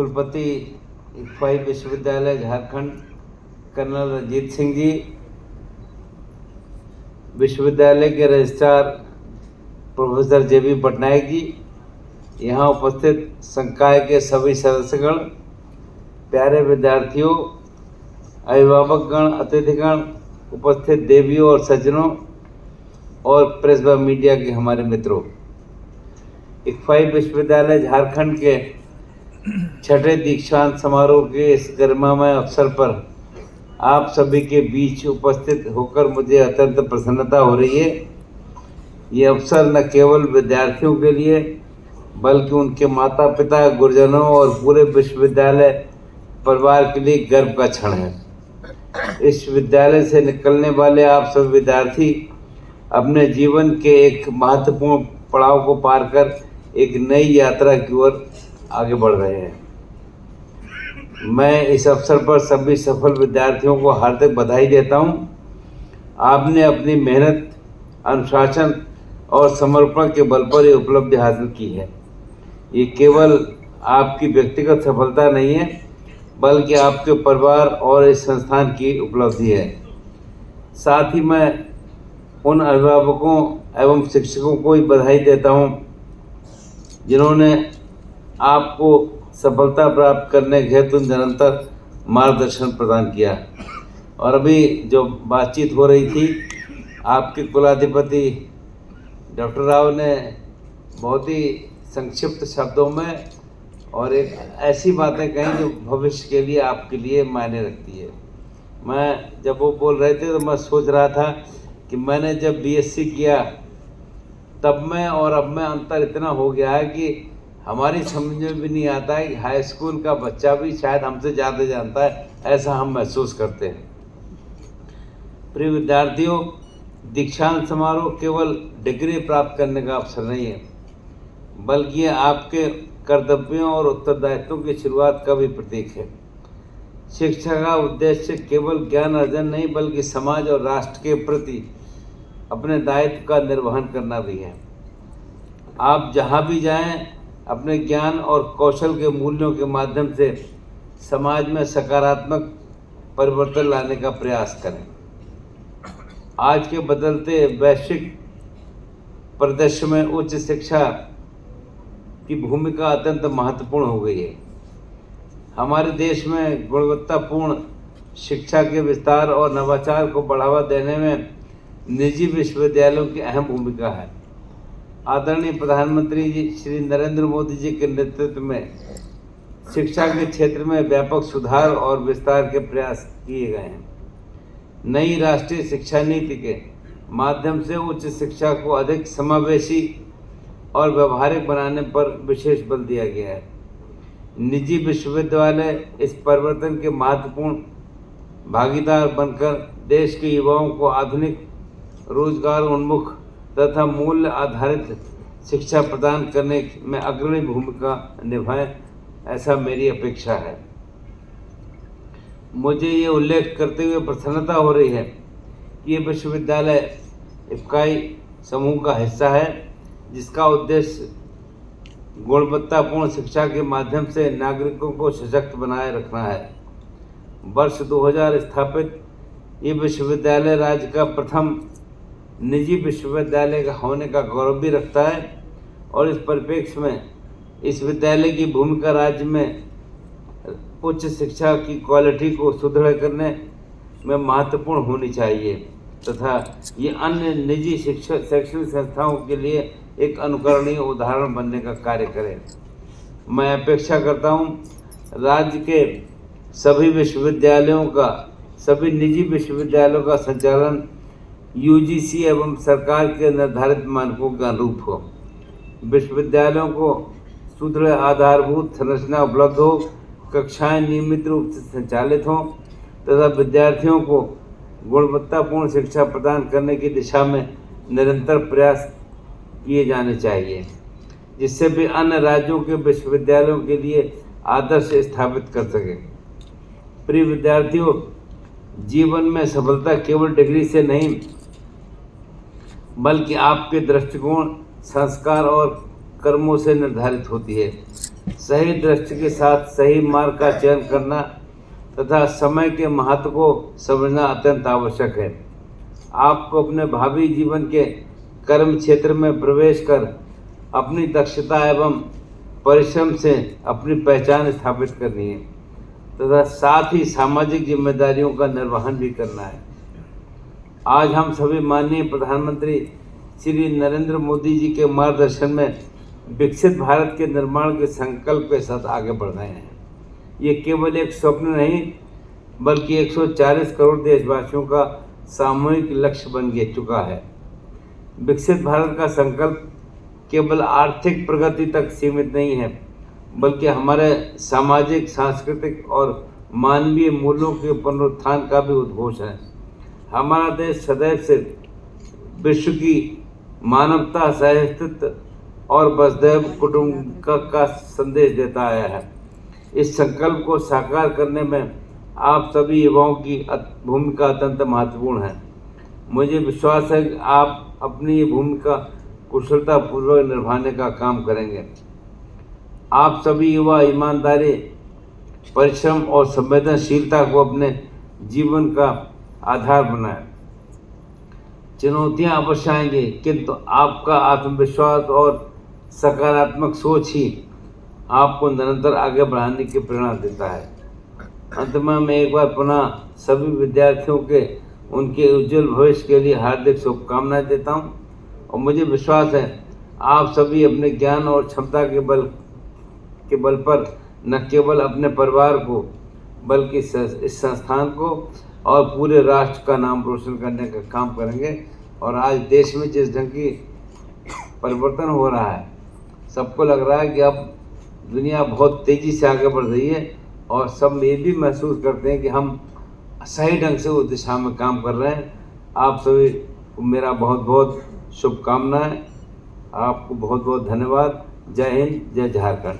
कुलपति इक्फाई विश्वविद्यालय झारखंड कर्नल रंजीत सिंह जी, विश्वविद्यालय के registrar professor JB. Patnaik ji, यहाँ उपस्थित संकाय के सभी सदस्यगण, प्यारे विद्यार्थियों, अभिभावकगण, अतिथिगण, उपस्थित देवियों और सज्जनों और प्रेस व मीडिया के हमारे मित्रों, इक्फाई विश्वविद्यालय झारखंड के छठे दीक्षांत समारोह के इस गरिमामय अवसर पर आप सभी के बीच उपस्थित होकर मुझे अत्यंत प्रसन्नता हो रही है। ये अवसर न केवल विद्यार्थियों के लिए बल्कि उनके माता पिता, गुरुजनों और पूरे विश्वविद्यालय परिवार के लिए गर्व का क्षण है। इस विद्यालय से निकलने वाले आप सब विद्यार्थी अपने जीवन के एक महत्वपूर्ण पड़ाव को पार कर एक नई यात्रा की ओर आगे बढ़ रहे हैं। मैं इस अवसर पर सभी सफल विद्यार्थियों को हार्दिक बधाई देता हूं। आपने अपनी मेहनत, अनुशासन और समर्पण के बल पर ये उपलब्धि हासिल की है। ये केवल आपकी व्यक्तिगत सफलता नहीं है बल्कि आपके परिवार और इस संस्थान की उपलब्धि है। साथ ही मैं उन अभिभावकों एवं शिक्षकों को भी बधाई देता हूं जिन्होंने आपको सफलता प्राप्त करने के हेतु निरंतर मार्गदर्शन प्रदान किया। और अभी जो बातचीत हो रही थी, आपके कुलाधिपति डॉक्टर राव ने बहुत ही संक्षिप्त शब्दों में और एक ऐसी बातें कही जो भविष्य के लिए आपके लिए मायने रखती है। मैं जब वो बोल रहे थे तो मैं सोच रहा था कि मैंने जब बीएससी किया तब में और अब में अंतर इतना हो गया है कि हमारी समझ में भी नहीं आता है कि हाई स्कूल का बच्चा भी शायद हमसे ज़्यादा जानता है, ऐसा हम महसूस करते हैं। प्रिय विद्यार्थियों, दीक्षांत समारोह केवल डिग्री प्राप्त करने का अवसर नहीं है बल्कि ये आपके कर्तव्यों और उत्तरदायित्वों की शुरुआत का भी प्रतीक है। शिक्षा का उद्देश्य केवल ज्ञान अर्जन नहीं बल्कि समाज और राष्ट्र के प्रति अपने दायित्व का निर्वहन करना भी है। आप जहाँ भी जाएं, अपने ज्ञान और कौशल के मूल्यों के माध्यम से समाज में सकारात्मक परिवर्तन लाने का प्रयास करें। आज के बदलते वैश्विक परिदृश्य में उच्च शिक्षा की भूमिका अत्यंत महत्वपूर्ण हो गई है। हमारे देश में गुणवत्तापूर्ण शिक्षा के विस्तार और नवाचार को बढ़ावा देने में निजी विश्वविद्यालयों की अहम भूमिका है। आदरणीय प्रधानमंत्री जी श्री नरेंद्र मोदी जी के नेतृत्व में शिक्षा के क्षेत्र में व्यापक सुधार और विस्तार के प्रयास किए गए हैं। नई राष्ट्रीय शिक्षा नीति के माध्यम से उच्च शिक्षा को अधिक समावेशी और व्यवहारिक बनाने पर विशेष बल दिया गया है। निजी विश्वविद्यालय इस परिवर्तन के महत्वपूर्ण भागीदार बनकर देश के युवाओं को आधुनिक, रोजगार उन्मुख तथा मूल्य आधारित शिक्षा प्रदान करने में अग्रणी भूमिका निभाएं, ऐसा मेरी अपेक्षा है। मुझे ये उल्लेख करते हुए प्रसन्नता हो रही है कि ये विश्वविद्यालय इक्फाई समूह का हिस्सा है जिसका उद्देश्य गुणवत्तापूर्ण शिक्षा के माध्यम से नागरिकों को सशक्त बनाए रखना है। वर्ष 2000 स्थापित ये विश्वविद्यालय राज्य का प्रथम निजी विश्वविद्यालय का होने का गौरव भी रखता है और इस परिप्रेक्ष्य में इस विद्यालय की भूमिका राज्य में उच्च शिक्षा की क्वालिटी को सुदृढ़ करने में महत्वपूर्ण होनी चाहिए तथा ये अन्य निजी शैक्षणिक संस्थाओं के लिए एक अनुकरणीय उदाहरण बनने का कार्य करे। मैं अपेक्षा करता हूँ राज्य के सभी निजी विश्वविद्यालयों का संचालन यूजीसी एवं सरकार के निर्धारित मानकों के अनुरूप हो। विश्वविद्यालयों को सुदृढ़ आधारभूत संरचना उपलब्ध हो, कक्षाएं नियमित रूप से संचालित हों तथा विद्यार्थियों को गुणवत्तापूर्ण शिक्षा प्रदान करने की दिशा में निरंतर प्रयास किए जाने चाहिए, जिससे भी अन्य राज्यों के विश्वविद्यालयों के लिए आदर्श स्थापित कर सके। प्रिय विद्यार्थियों, जीवन में सफलता केवल डिग्री से नहीं बल्कि आपके दृष्टिकोण, संस्कार और कर्मों से निर्धारित होती है। सही दृष्टि के साथ सही मार्ग का चयन करना तथा समय के महत्व को समझना अत्यंत आवश्यक है। आपको अपने भावी जीवन के कर्म क्षेत्र में प्रवेश कर अपनी दक्षता एवं परिश्रम से अपनी पहचान स्थापित करनी है तथा साथ ही सामाजिक जिम्मेदारियों का निर्वहन भी करना है। आज हम सभी माननीय प्रधानमंत्री श्री नरेंद्र मोदी जी के मार्गदर्शन में विकसित भारत के निर्माण के संकल्प के साथ आगे बढ़ रहे हैं। ये केवल एक स्वप्न नहीं बल्कि 140 करोड़ देशवासियों का सामूहिक लक्ष्य बन चुका है। विकसित भारत का संकल्प केवल आर्थिक प्रगति तक सीमित नहीं है बल्कि हमारे सामाजिक, सांस्कृतिक और मानवीय मूल्यों के पुनरुत्थान का भी उद्घोष है। हमारा देश सदैव से विश्व की मानवता, सह-अस्तित्व और वसुधैव कुटुंबकम का संदेश देता आया है। इस संकल्प को साकार करने में आप सभी युवाओं की भूमिका अत्यंत महत्वपूर्ण है। मुझे विश्वास है कि आप अपनी ये भूमिका कुशलतापूर्वक निभाने का काम करेंगे। आप सभी युवा ईमानदारी, परिश्रम और संवेदनशीलता को अपने जीवन का आधार बनाएं। चुनौतियां अवश्य आएंगी किंतु आपका आत्मविश्वास और सकारात्मक सोच ही आपको निरंतर आगे बढ़ाने की प्रेरणा देता है। अंत में मैं एक बार पुनः सभी विद्यार्थियों के उनके उज्जवल भविष्य के लिए हार्दिक शुभकामनाएं देता हूं और मुझे विश्वास है आप सभी अपने ज्ञान और क्षमता के बल पर न केवल अपने परिवार को बल्कि इस संस्थान को और पूरे राष्ट्र का नाम रोशन करने का काम करेंगे। और आज देश में जिस ढंग की परिवर्तन हो रहा है, सबको लग रहा है कि अब दुनिया बहुत तेज़ी से आगे बढ़ रही है और सब ये भी महसूस करते हैं कि हम सही ढंग से उस दिशा में काम कर रहे हैं। आप सभी को मेरा बहुत बहुत शुभकामनाएं। आपको बहुत बहुत धन्यवाद। जय हिंद, जय झारखंड।